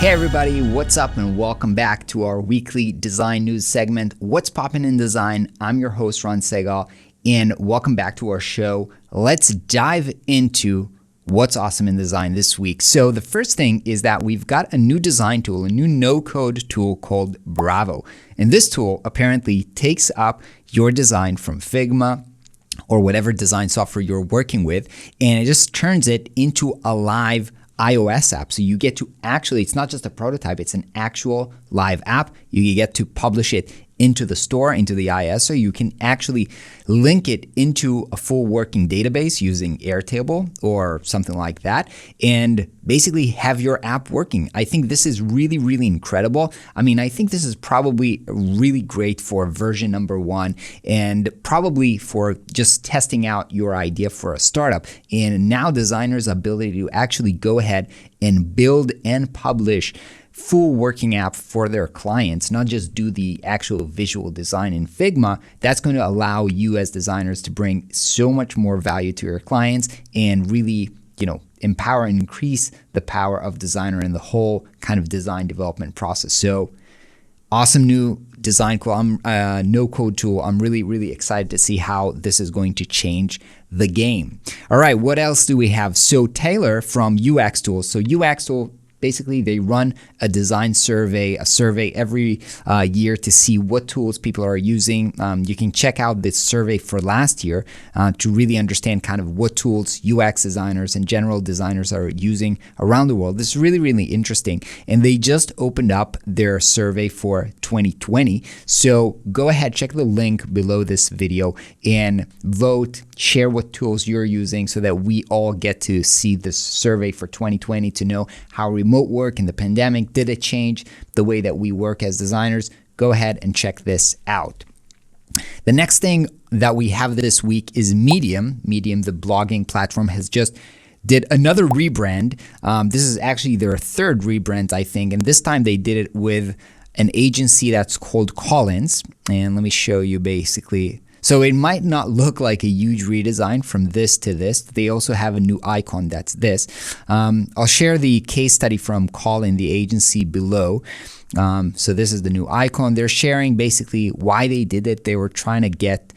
Hey everybody, what's up and welcome back to our weekly design news segment, What's Poppin' in Design. I'm your host, Ron Segal, and welcome back to our show. Let's dive into what's awesome in design this week. So the first thing is that we've got a new design tool, a new no-code tool called Bravo. And this tool apparently takes up your design from Figma or whatever design software you're working with, and it just turns it into a live iOS app. So you get to actually, it's not just a prototype, it's an actual live app. You get to publish it into the store, into the IS, so you can actually link it into a full working database using Airtable or something like that, and basically have your app working. I think this is really, really incredible. I mean, I think this is probably really great for version number 1 and probably for just testing out your idea for a startup. And now designers' ability to actually go ahead and build and publish full working app for their clients, not just do the actual visual design in Figma, that's going to allow you as designers to bring so much more value to your clients and really, empower and increase the power of designer in the whole kind of design development process. So awesome new design no-code tool. I'm really, really excited to see how this is going to change the game. All right, what else do we have? So Taylor from UX Tools. So UX Tool, basically, they run a design survey, every year to see what tools people are using. You can check out this survey for last year to really understand kind of what tools UX designers and general designers are using around the world. This is really, really interesting. And they just opened up their survey for 2020. So go ahead, check the link below this video and vote, share what tools you're using so that we all get to see this survey for 2020 to know how remote work and the pandemic, did it change the way that we work as designers? Go ahead and check this out. The next thing that we have this week is Medium. Medium, the blogging platform, has just did another rebrand. This is actually their third rebrand, I think, and this time they did it with an agency that's called Collins. And let me show you basically. So it might not look like a huge redesign from this to this. They also have a new icon that's this. I'll share the case study from Collins, the agency, below. So this is the new icon. They're sharing basically why they did it. They were trying to get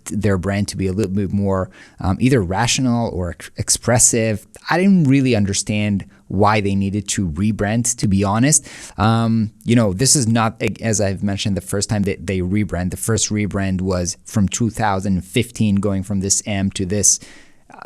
their brand to be a little bit more either rational or expressive. I didn't really understand why they needed to rebrand, to be honest. This is not, as I've mentioned, the first time that they rebrand. The first rebrand was from 2015, going from this M to this.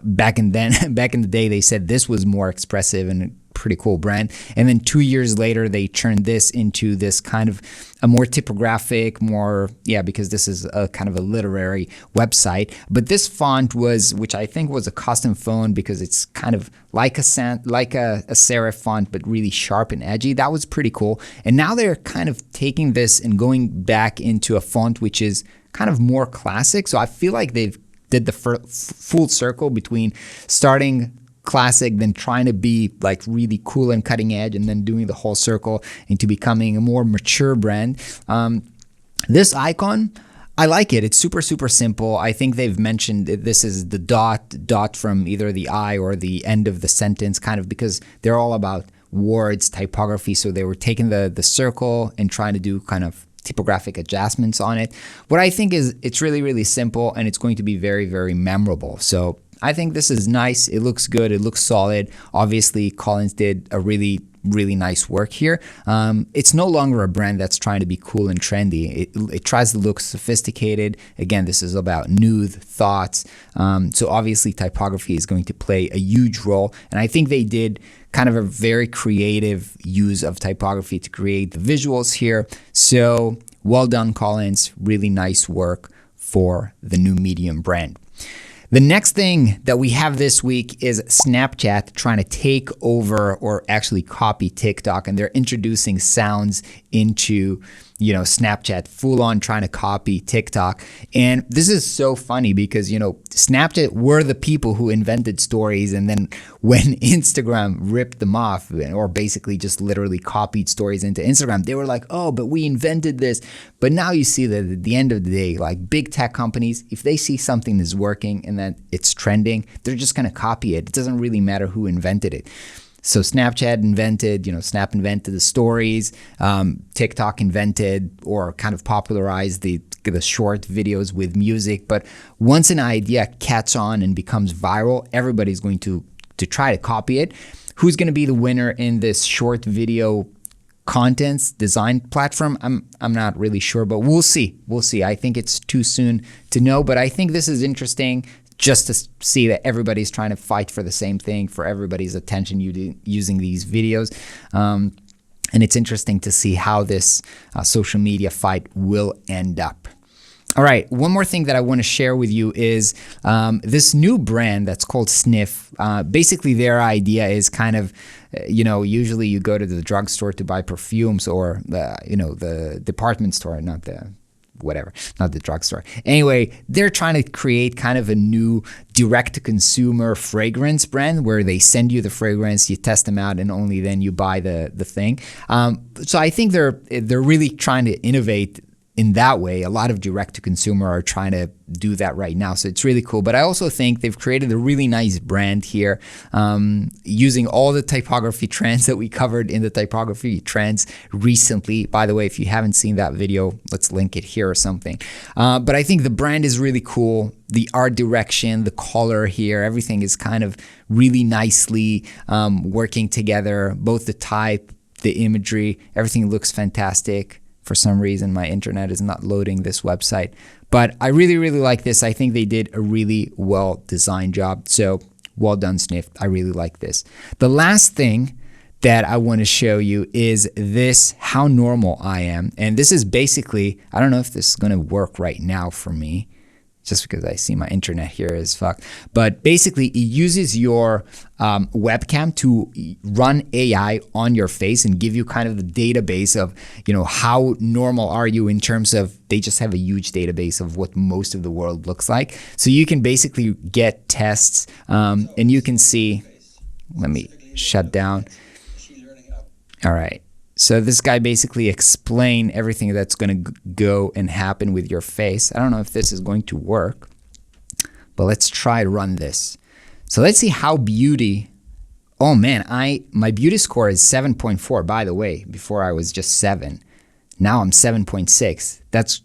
Back in the day, they said this was more expressive and a pretty cool brand. And then 2 years later, they turned this into this kind of a more typographic, because this is a kind of a literary website. But this font was, which I think was a custom font because it's kind of like a serif font, but really sharp and edgy. That was pretty cool. And now they're kind of taking this and going back into a font which is kind of more classic. So I feel like they've did the full circle between starting classic, then trying to be like really cool and cutting edge, and then doing the whole circle into becoming a more mature brand. This icon, I like it. It's super, super simple. I think they've mentioned this is the dot from either the I or the end of the sentence, kind of because they're all about words, typography. So they were taking the circle and trying to do kind of typographic adjustments on it. What I think is it's really, really simple, and it's going to be very, very memorable. So I think this is nice. It looks good. It looks solid. Obviously, Collins did a really, really nice work here. It's no longer a brand that's trying to be cool and trendy. It tries to look sophisticated. Again, this is about nude thoughts. So obviously, typography is going to play a huge role. And I think they did kind of a very creative use of typography to create the visuals here. So well done, Collins. Really nice work for the new Medium brand. The next thing that we have this week is Snapchat trying to take over or actually copy TikTok, and they're introducing sounds into Snapchat, full on trying to copy TikTok. And this is so funny because, Snapchat were the people who invented stories. And then when Instagram ripped them off, or basically just literally copied stories into Instagram, they were like, oh, but we invented this. But now you see that at the end of the day, like big tech companies, if they see something is working and that it's trending, they're just going to copy it. It doesn't really matter who invented it. So Snapchat invented, Snap invented the stories. TikTok invented or kind of popularized the short videos with music. But once an idea catches on and becomes viral, everybody's going to try to copy it. Who's going to be the winner in this short video contents design platform? I'm not really sure, but we'll see. I think it's too soon to know, but I think this is interesting just to see that everybody's trying to fight for the same thing, for everybody's attention using these videos. And it's interesting to see how this social media fight will end up. All right, one more thing that I want to share with you is this new brand that's called Sniff. Basically, their idea is kind of, usually you go to the drugstore to buy perfumes or the department store, not the drugstore. Anyway, they're trying to create kind of a new direct-to-consumer fragrance brand where they send you the fragrance, you test them out, and only then you buy the thing. So I think they're really trying to innovate in that way. A lot of direct-to-consumer are trying to do that right now, so it's really cool. But I also think they've created a really nice brand here, using all the typography trends that we covered in the typography trends recently. By the way, if you haven't seen that video, let's link it here or something. But I think the brand is really cool. The art direction, the color here, everything is kind of really nicely working together. Both the type, the imagery, everything looks fantastic. For some reason, my internet is not loading this website. But I really, really like this. I think they did a really well-designed job. So well done, Sniff. I really like this. The last thing that I want to show you is this, how normal I am. And this is basically, I don't know if this is going to work right now for me, just because I see my internet here is fucked. But basically, it uses your webcam to run AI on your face and give you kind of the database of, how normal are you in terms of, they just have a huge database of what most of the world looks like. So you can basically get tests and you can see, let me shut down. All right. So this guy basically explained everything that's going to go and happen with your face. I don't know if this is going to work, but let's try to run this. So let's see how beauty. Oh man, my beauty score is 7.4. By the way, before I was just 7. Now I'm 7.6. That's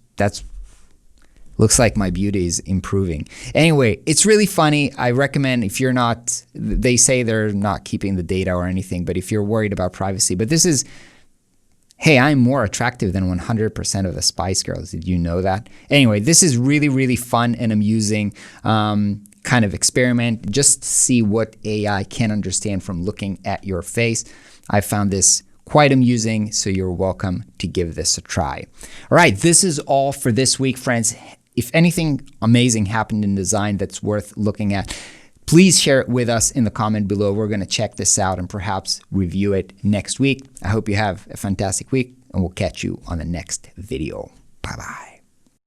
looks like my beauty is improving. Anyway, it's really funny. I recommend, if you're not, they say they're not keeping the data or anything, but if you're worried about privacy, but this is, hey, I'm more attractive than 100% of the Spice Girls. Did you know that? Anyway, this is really, really fun and amusing kind of experiment just to see what AI can understand from looking at your face. I found this quite amusing, so you're welcome to give this a try. All right, this is all for this week, friends. If anything amazing happened in design that's worth looking at, please share it with us in the comment below. We're going to check this out and perhaps review it next week. I hope you have a fantastic week, and we'll catch you on the next video. Bye-bye.